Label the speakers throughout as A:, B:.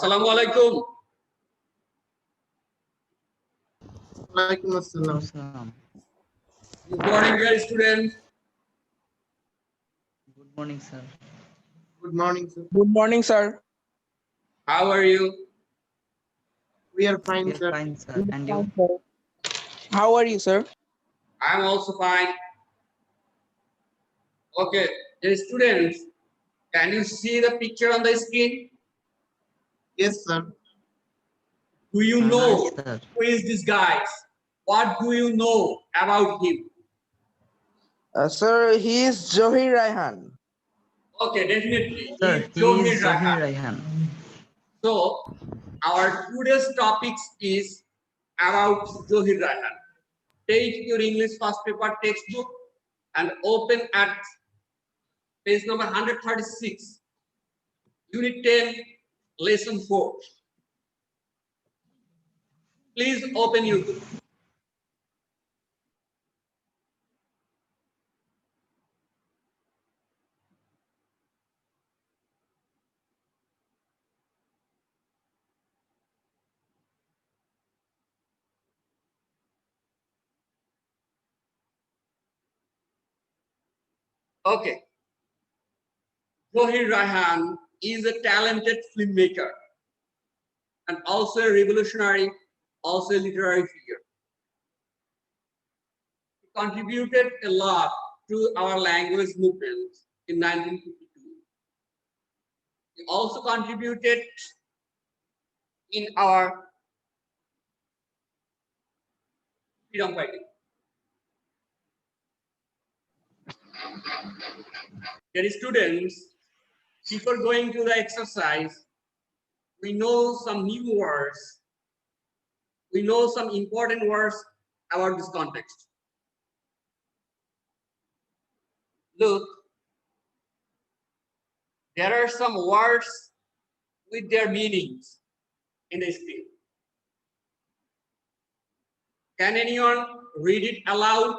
A: Assalamu alaikum.
B: Walaikum assalam.
A: Good morning, dear students.
C: Good morning, sir.
B: Good morning, sir.
D: Good morning, sir.
A: How are you?
B: We are fine,
C: We are
B: sir.
C: fine, sir. And you?
D: Fine, sir. How are you, sir?
A: I'm also fine. Okay, dear students, can you see the picture on the screen?
B: Yes, sir.
A: Do you know
C: Yes, sir.
A: who is this guy? What do you know about him?
D: Sir, he is Johir Rahan.
A: Okay, definitely. He
C: Sir,
A: is
C: he
A: Johir
C: is Zohir
A: Rahan.
C: Raihan.
A: So, our today's topics is about Johir Rahan. Take your English first paper textbook and open at page number 136, Unit 10, Lesson 4. Please open YouTube. Okay. Johir Rahan is a talented filmmaker and also a revolutionary, also a literary figure. He contributed a lot to our language movement in 1952. He also contributed in our freedom fighting. Dear students, before going to the exercise, we know some new words. We know some important words about this context. Look, there are some words with their meanings in the screen. Can anyone read it aloud?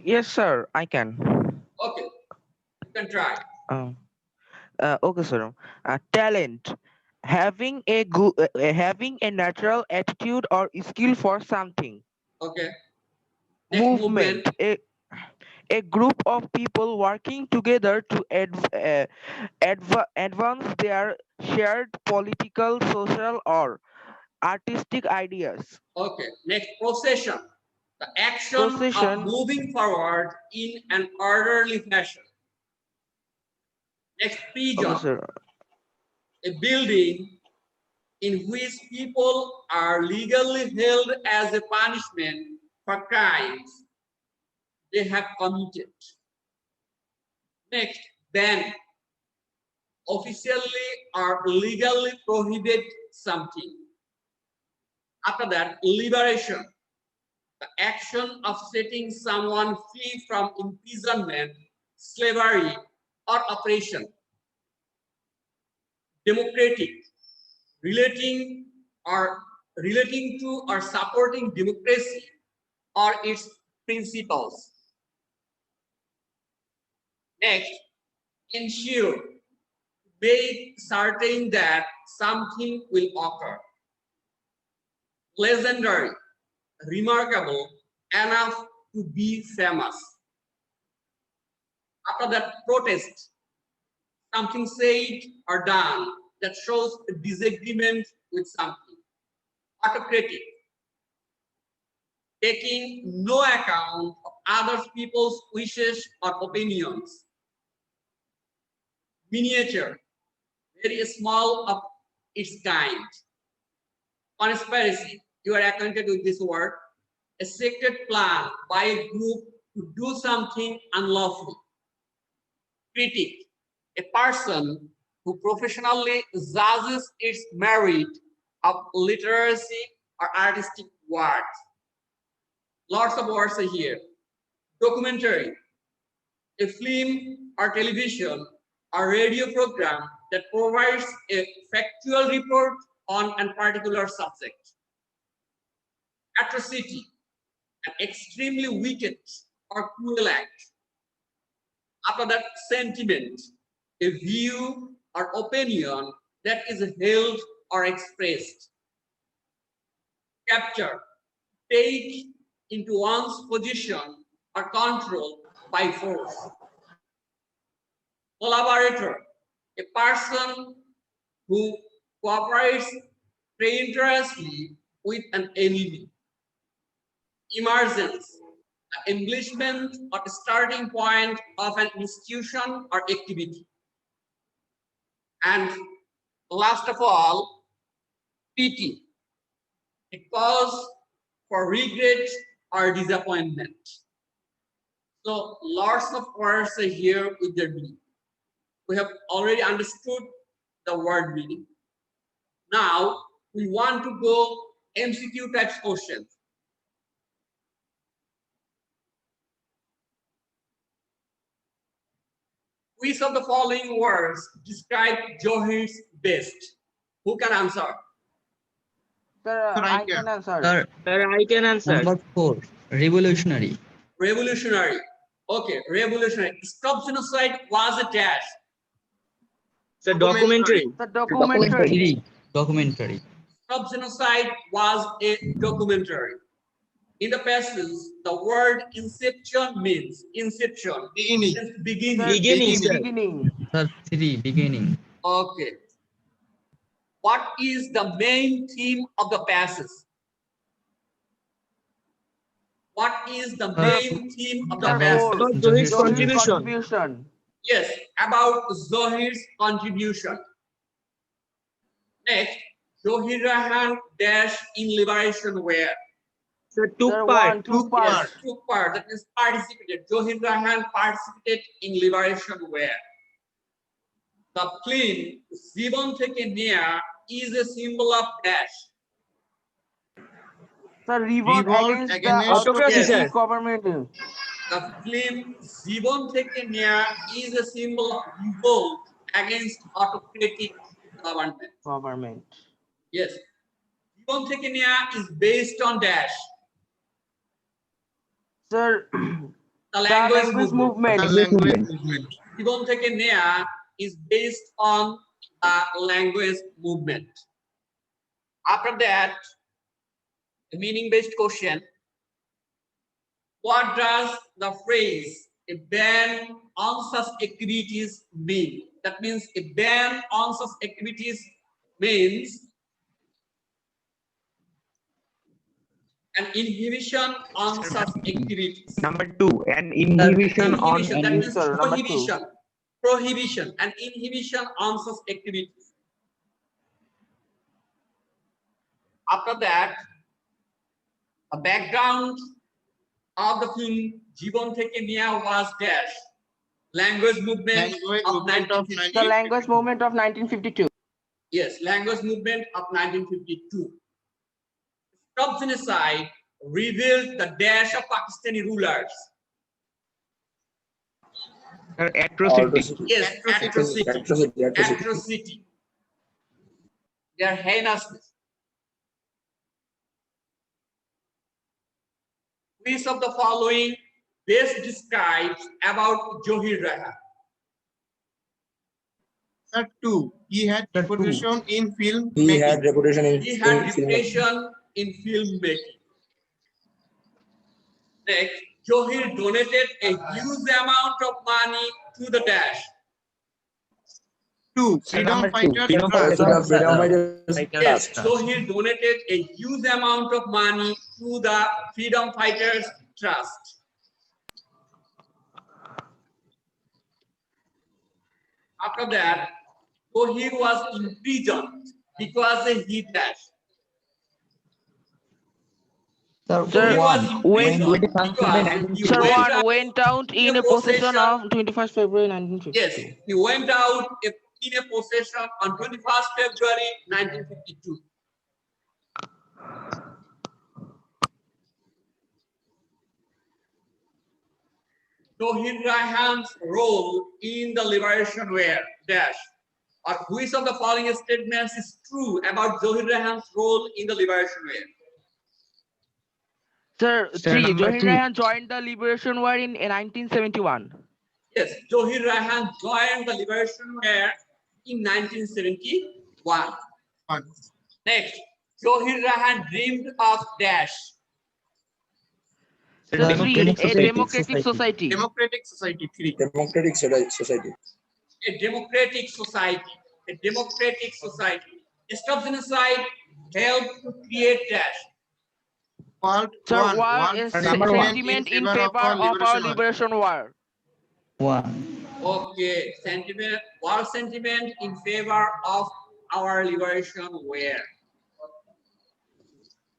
D: Yes, sir, I can.
A: Okay, you can try.
D: Okay, sir. Talent, having a natural attitude or skill for something.
A: Okay. Next movement.
D: A group of people working together to advance their shared political, social, or artistic ideas.
A: Okay. Next, procession. The action of
D: Procession.
A: moving forward in an orderly fashion. Next, prison.
D: Okay, sir.
A: A building in which people are legally held as a punishment for crimes they have committed. Next, ban. Officially or legally prohibit something. After that, liberation. The action of setting someone free from imprisonment, slavery, or oppression. Democratic. Relating to or supporting democracy or its principles. Next, ensure. Make certain that something will occur. Legendary, remarkable enough to be famous. After that, protest, something said or done that shows a disagreement with something. Autocratic, taking no account of other people's wishes or opinions. Miniature, very small of its kind. Conspiracy, you are acquainted with this word. A secret plan by a group to do something unlawful. Critic, a person who professionally judges its merit of literacy or artistic works. Lots of words are here. Documentary, a film or television or radio program that provides a factual report on a particular subject. Atrocity, an extremely wicked or cruel act. After that, sentiment, a view or opinion that is held or expressed. Capture, take into one's position or control by force. Collaborator, a person who cooperates traitoriously with an enemy. Emergence, the embellishment or starting point of an institution or activity. And last of all, pity, a cause for regret or disappointment. So lots of words are here with their meaning. We have already understood the word meaning. Now we want to go MCQ type questions. Which of the following words describe Johir's best? Who can answer?
D: Sir,
B: Sir, I
D: I can
B: can.
D: answer.
C: Sir, I can answer.
E: Number 4, revolutionary.
A: Revolutionary. Okay, revolutionary. Stop genocide was a dash.
C: Sir, documentary.
D: The documentary.
E: 3, documentary.
A: Stop genocide was a documentary. In the passage, the word inception means inception.
B: Beginning.
A: Means beginning.
D: Sir,
C: Beginning, sir.
D: beginning.
E: Sir, 3, beginning.
A: Okay. What is the main theme of the passage? What is the main theme of the
D: Sir,
A: passage?
D: 4.
C: About Johir's
E: Johir's
C: contribution.
D: Contribution.
A: Yes, about Zohir's contribution. Next, Zohir Rahan dash in liberation where?
C: Sir,
D: Sir,
C: took part.
D: 1, 2 part.
A: Yes, took part, that means participated. Zohir Rahan participated in liberation where? The film Jibon Theke Neya is a symbol of dash.
D: Sir, revolt
B: Revolt
D: against the
B: against
C: autocracy,
D: autocratic
C: sir.
D: government.
A: The film Jibon Theke Neya is a symbol of revolt against autocratic government. Yes. Jibon Theke Neya is based on dash.
D: Sir,
A: The
D: the
A: language
D: language
A: movement.
B: The
D: movement.
B: language movement.
A: Jibon Theke Neya is based on the language movement. After that, the meaning-based question. What does the phrase a ban on such activities mean? That means a ban on such activities means an inhibition on such activities.
C: Number 2, an inhibition on.
A: Inhibition, that
E: and-
A: means
D: Sir, number 2.
A: prohibition. Prohibition, an inhibition on such activities. After that, a background of the film Jibon Theke Neya was dash. Language movement
B: Language
A: of
B: movement of
A: 1950.
D: The language movement of 1952.
A: Yes, language movement of 1952. Stop genocide revealed the dash of Pakistani rulers.
C: Sir, atrocity.
A: Yes, atrocity. Atrocity. Their heinousness. Which of the following best describes about Zohir Rahan?
B: Sir, 2. He had
E: Sir, 2.
B: reputation in film
F: He
B: making.
F: had reputation in
A: He had
F: film.
A: reputation in filmmaking. Next, Zohir donated a huge amount of money to the dash.
B: 2.
C: Sir,
B: Freedom
C: number 2,
B: fighter
C: freedom
B: trust.
C: fighters.
F: Freedom fighters.
A: Yes, Zohir donated a huge amount of money to the Freedom Fighters Trust. After that, Zohir was imprisoned because he dashed.
E: Sir,
D: Sir,
A: He was
D: when-
A: imprisoned because he
D: Sir,
A: went
D: 1
A: out
D: went out in a possession of 21st February 1952.
A: Yes, he went out in a possession on 21st February 1952. Zohir Rahan's role in the liberation were dash. Or which of the following statements is true about Zohir Rahan's role in the liberation were?
D: Sir,
C: Sir,
D: 3.
C: number
D: Zohir
C: 3.
D: Rahan joined the Liberation War in 1971.
A: Yes, Zohir Rahan joined the liberation war in 1971.
B: One.
A: Next, Zohir Rahan dreamed of dash.
C: Sir,
D: Sir,
C: democratic
D: a
C: society.
D: democratic society.
B: Democratic society. 3.
F: Democratic society.
A: A democratic society. A democratic society. Stop genocide helped to create dash.
B: Fault
D: Sir,
B: 1.
D: war
B: World
D: is
C: Number one.
D: sentiment in favor of our liberation war.
E: 1.
A: Okay, sentiment, war sentiment in favor of our liberation war.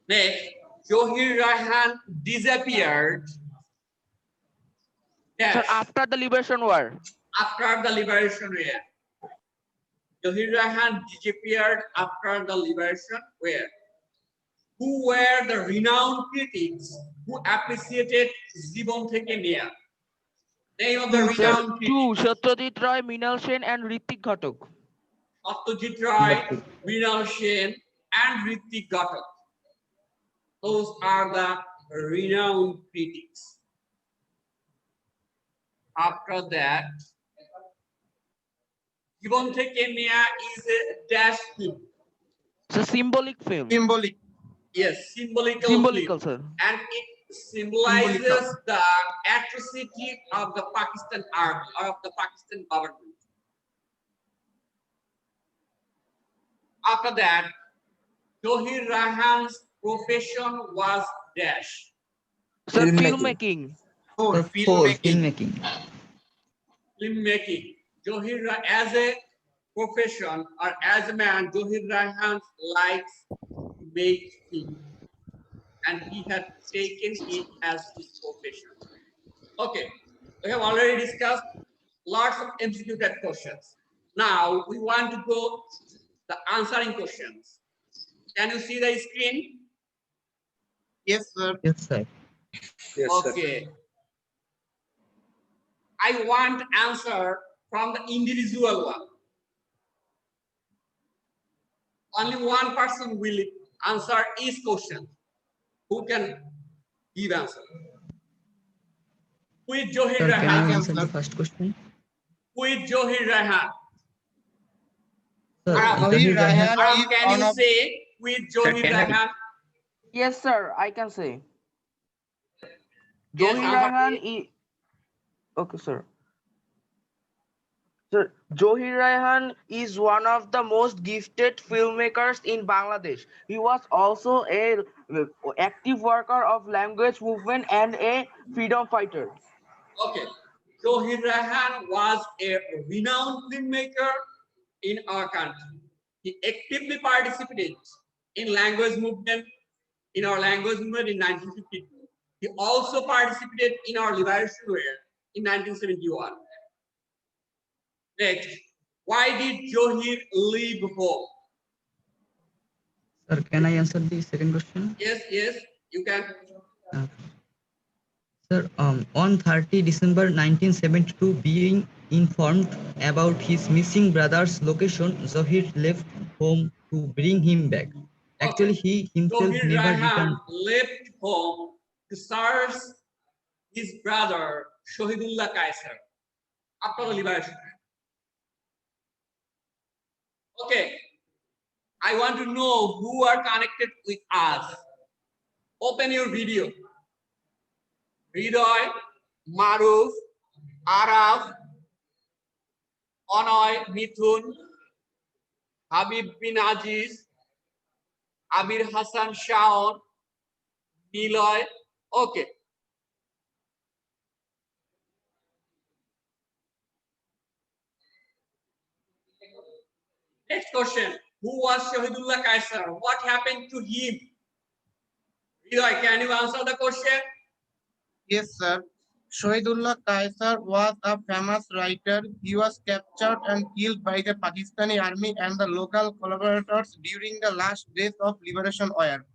A: Next, Zohir Rahan disappeared.
D: Sir,
A: Dash.
D: after the liberation war.
A: After the liberation war. Zohir Rahan disappeared after the liberation war. Who were the renowned critics who appreciated Jibon Theke Neya? Name of the
D: Sir,
A: renowned
D: 2.
A: critics.
D: Satyajit Roy, Minal Sen, and Ritik Ghatak.
A: Satyajit Roy, Mrinal Sen, and Ritik Ghatak. Those are the renowned critics. After that, Jibon Theke Neya is a dash film.
D: It's a symbolic film.
B: Symbolic.
A: Yes, symbolical
D: Symbolical,
A: film.
D: sir.
A: And it symbolizes
B: Symbolical.
A: the atrocity of the Pakistan army or of the Pakistan government. After that, Zohir Rahan's profession was dash.
D: Sir,
F: Filmmaking.
D: filmmaking.
B: 4.
E: 4.
B: Filmmaking.
A: Filmmaking. As a profession or as a man, Zohir Rahan likes to make films, and he had taken it as his profession. Okay, we have already discussed lots of MCQ type questions. Now we want to go the answering questions. Can you see the screen?
B: Yes, sir.
E: Yes, sir.
F: Yes, sir.
A: Okay. I want answer from the individual one. Only one person will answer each question. Who can give answer? Who is Zohir
E: Sir, can I
A: Rahan?
E: answer the first question?
A: Who is Zohir Rahan?
E: Sir,
A: Aram,
E: Zohir Rahan.
B: Rahan is
A: can
B: one
A: you
B: of
A: say who is Zohir
C: can I-
A: Rahan?
D: Yes, sir, I can say.
A: Yes,
D: Zohir
A: answer
D: Rahan
A: please.
D: is... Okay, sir. Sir, Zohir Rahan is one of the most gifted filmmakers in Bangladesh. He was also a active worker of language movement and a freedom fighter.
A: Okay. Zohir Rahan was a renowned filmmaker in our country. He actively participated in language movement, in our language movement in 1952. He also participated in our liberation war in 1971. Next, why did Zohir leave home?
E: Sir, can I answer the second question?
A: Yes, you can.
E: Uh, Sir, on 30 December 1972, being informed about his missing brother's location, Zohir left home to bring him back. Actually,
A: Okay.
E: he himself
A: Zohir
E: never
A: Rahan
E: returned.
A: left home to search his brother Shahidullah Kaiser after the liberation. Okay, I want to know who are connected with us. Open your video. Hridoy, Maruf, Araf, Onoy, Mithun, Habib bin Aziz, Amir Hassan Shaon, Niloy. Okay. Next question. Who was Shahidullah Kaiser? What happened to him? Hridoy, can you answer the question?
B: Yes, sir. Shahidullah Kaiser was a famous writer. He was captured and killed by the Pakistani army and the local collaborators during the last days of liberation war.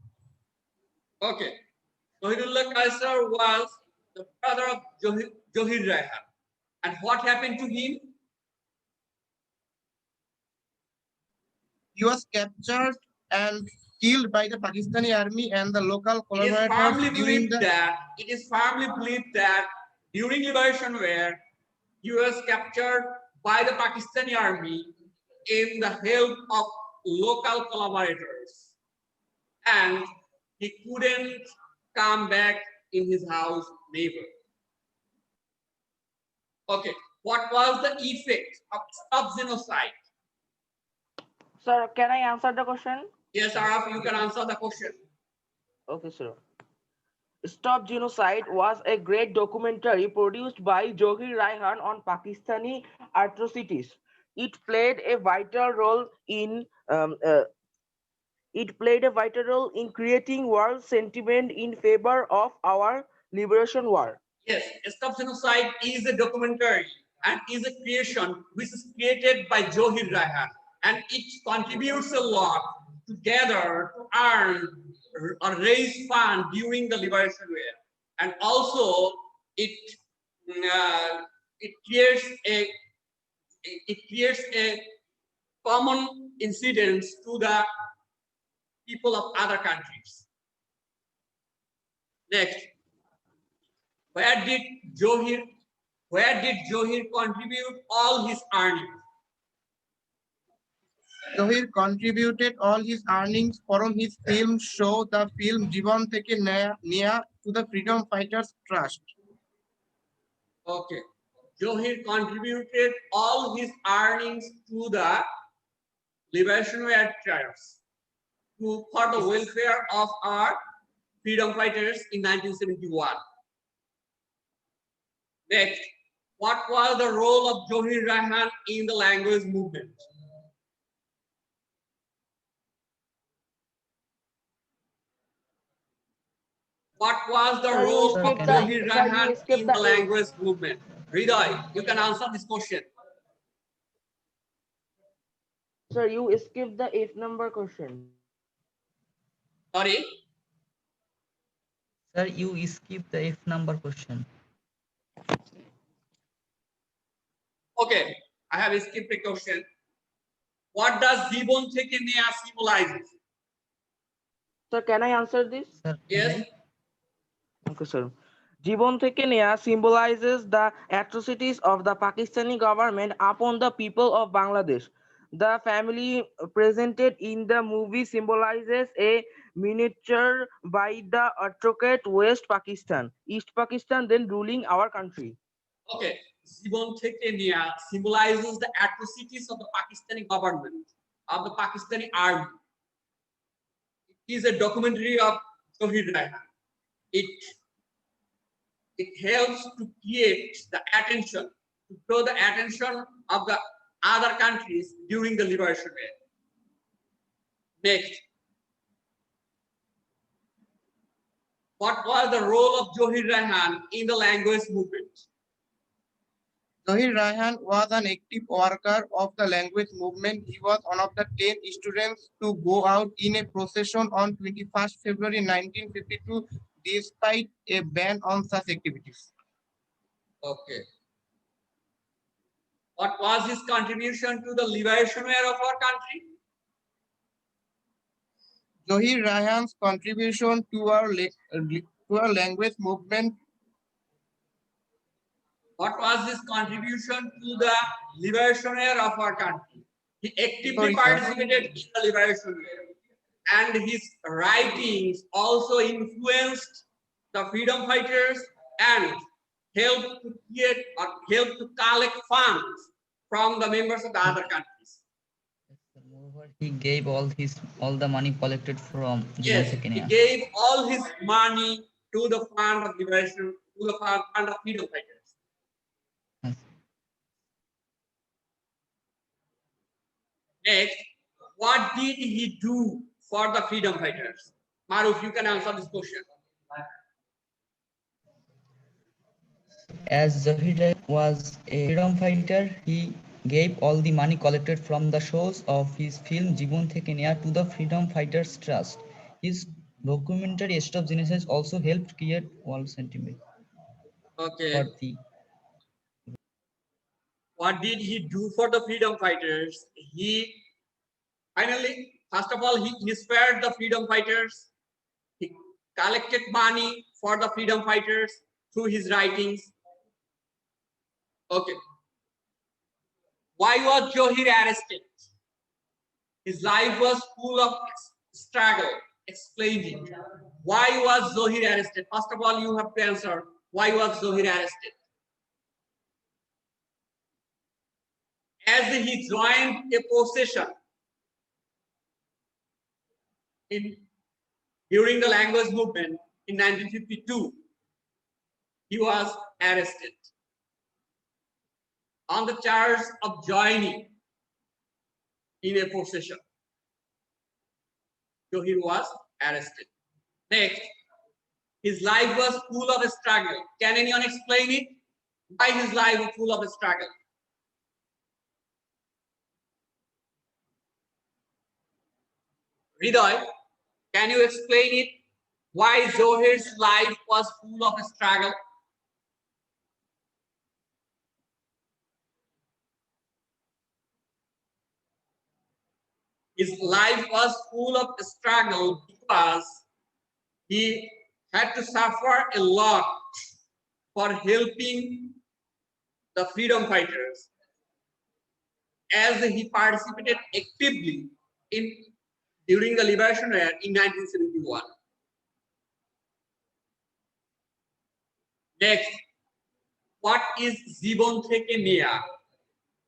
A: Okay. Shahidullah Kaiser was the brother of Zohir Rahan. And what happened to him?
B: He was captured and killed by the Pakistani army and the local
A: It is
B: collaborators
A: firmly
B: during
A: believed that during liberation war, he was captured by the Pakistani army in the help of local collaborators, and he couldn't come back in his house neighbor. Okay, what was the effect of genocide?
D: Sir, can I answer the question?
A: Yes, Araf, you can answer the question.
D: Okay, sir. Stop Genocide was a great documentary produced by Zohir Raihan on Pakistani atrocities. It played a vital role in creating world sentiment in favor of our liberation war.
A: Yes, Stop Genocide is a documentary and is a creation which is created by Zohir Rahan, and it contributes a lot to gather, to earn or raise funds during the liberation war, and also it it creates a common incidents to the people of other countries. Next, where did Zohir contribute all his earnings?
B: Zohir contributed all his earnings from his film show the film Jibon Theke Neya to the Freedom Fighters Trust.
A: Okay. Zohir contributed all his earnings to the Liberation War Trust for the welfare of our freedom fighters in 1971. Next, what was the role of Zohir Rahan in the language movement? What was the
D: Sir, you
A: role of
D: skip
A: Zohir
D: the sir,
A: Rahan
D: you skip
A: in
D: the
A: the
D: eight.
A: language movement? Hriday, you can answer this question.
D: Sir, you skip the 8th number question.
A: Sorry.
E: Sir, you skip the F number question.
A: Okay, I have skipped a question. What does Jibon Theke Neya symbolize?
D: Sir, can I answer this?
E: Sir,
A: Yes.
D: Okay, sir. Jibon Theke Neya symbolizes the atrocities of the Pakistani government upon the people of Bangladesh. The family presented in the movie symbolizes a miniature by the autocrat West Pakistan, East Pakistan then ruling our country.
A: Okay, Jibon Theke Neya symbolizes the atrocities of the Pakistani government, of the Pakistani army. It is a documentary of Zohir Rahan. It helps to create the attention, to show the attention of the other countries during the liberation war. Next, what was the role of Zohir Rahan in the language movement?
B: Zohir Raihan was an active worker of the language movement. He was one of the 10 students to go out in a procession on 21st February 1952 despite a ban on such activities.
A: Okay. What was his contribution to the liberation war of our country?
B: Zohir Raihan's contribution to our language movement.
A: What was his contribution to the liberation war of our country? He actively
B: Sorry, sir.
A: participated in the liberation war, and his writings also influenced the freedom fighters and helped to create or helped to collect funds from the members of the other countries.
E: moreover, he gave all the money collected from Jibon
A: Yes,
E: Theke
A: he
E: Neya.
A: gave all his money to the fund of liberation, to the fund of freedom fighters.
E: Yes.
A: Next, what did he do for the freedom fighters? Maruf, you can answer this question.
E: As Zahir was a freedom fighter, he gave all the money collected from the shows of his film Jibon Theke Neya to the Freedom Fighters Trust. His documentary Stop Genocide also helped create world sentiment
A: Okay.
E: for the
A: What did he do for the freedom fighters? He finally, first of all, he inspired the freedom fighters. He collected money for the freedom fighters through his writings. Okay. Why was Zohir arrested? His life was full of struggle. Explain it. Why was Zohir arrested? First of all, you have to answer. Why was Zohir arrested? As he joined a procession during the language movement in 1952, he was arrested on the charge of joining in a procession. So he was arrested. Next, his life was full of struggle. Can anyone explain it? Why his life was full of struggle? Hriday, can you explain it? Why Zohir's life was full of struggle? His life was full of struggle because he had to suffer a lot for helping the freedom fighters, as he participated actively during the liberation era in 1971. Next, what is Jibon Theke Neya?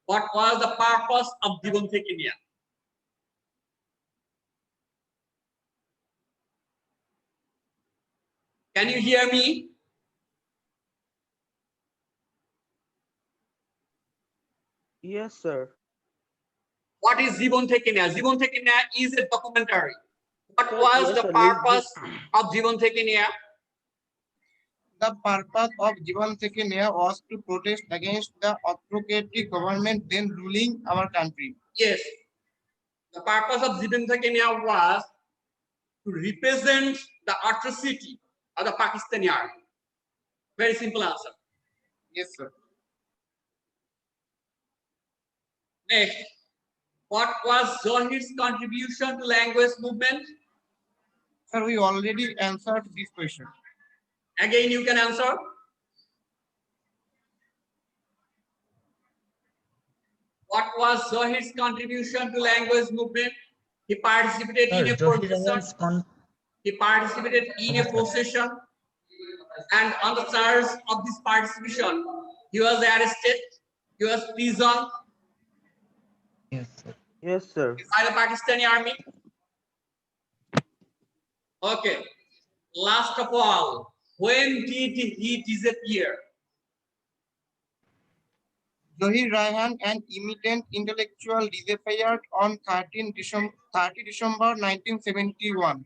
A: What was the purpose of Jibon Theke Neya? Can you hear me?
D: Yes, sir.
A: What is Jibon Theke Neya? Jibon Theke Neya is a documentary. What
D: Sir,
A: was
D: yes,
A: the
D: sir.
A: purpose of Jibon Theke Neya?
B: The purpose of Jivan Theke Neya was to protest against the autocratic government then ruling our country.
A: Yes. The purpose of Jibon Theke Neya was to represent the atrocity of the Pakistani army. Very simple answer.
B: Yes, sir.
A: Next, what was Zohir's contribution to language movement?
B: Sir, we already answered this question.
A: Again, you can answer. What was Zohir's contribution to language movement? He participated in a
E: Zohir
A: procession.
E: Rahan's
A: He participated in a procession, and on the charge of this participation, he was arrested. He was imprisoned
E: Yes, sir.
D: Yes, sir.
A: by the Pakistani army. Okay. Last of all, when did he disappear?
B: Zohir Rahan, an eminent intellectual, disappeared on 30 December 1971.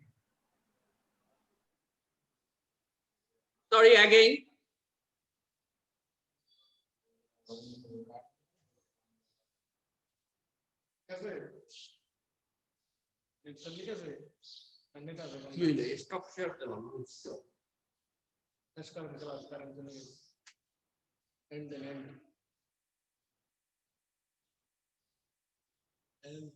A: Sorry, again. Stop share. And